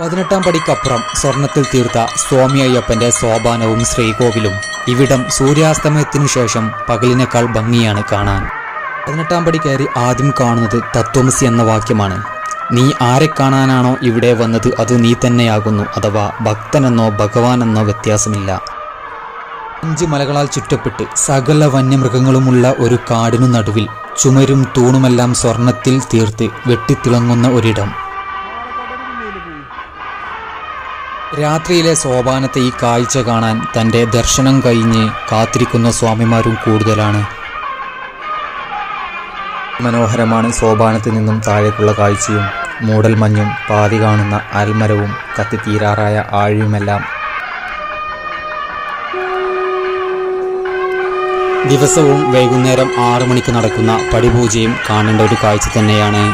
18-ാം പടിക്കപ്പുറം സ്വർണത്തിൽ തീർത്ത സ്വാമി അയ്യപ്പന്റെ സോപാനവും ശ്രീകോവിലും ഇവിടം സൂര്യാസ്തമയത്തിനു ശേഷം പകലിനേക്കാൾ ഭംഗിയാണ് കാണാൻ. 18-ാം പടി കയറി ആദ്യം കാണുന്നത് തത്വമസി എന്ന വാക്യമാണ്. നീ ആരെ കാണാനാണോ ഇവിടെ വന്നത് അത് നീ തന്നെയാകുന്നു. അഥവാ ഭക്തനെന്നോ ഭഗവാനെന്നോ വ്യത്യാസമില്ല. 5 മലകളാൽ ചുറ്റപ്പെട്ട് സകല വന്യമൃഗങ്ങളുമുള്ള ഒരു കാടിനു നടുവിൽ ചുമരും തൂണുമെല്ലാം സ്വർണത്തിൽ തീർത്ത് വെട്ടിത്തിളങ്ങുന്ന ഒരിടം. രാത്രിയിലെ സോപാനത്തെ ഈ കാഴ്ച കാണാൻ തൻ്റെ ദർശനം കഴിഞ്ഞ് കാത്തിരിക്കുന്ന സ്വാമിമാരും കൂടുതലാണ്. മനോഹരമാണ് സോപാനത്തിൽ നിന്നും താഴേക്കുള്ള കാഴ്ചയും. മൂടൽമഞ്ഞും പാതി കാണുന്ന ആൽമരവും കത്തിത്തീരാറായ ആഴിയുമെല്ലാം. ദിവസവും വൈകുന്നേരം 6 മണിക്ക് നടക്കുന്ന പടിപൂജയും കാണേണ്ട ഒരു കാഴ്ച തന്നെയാണ്.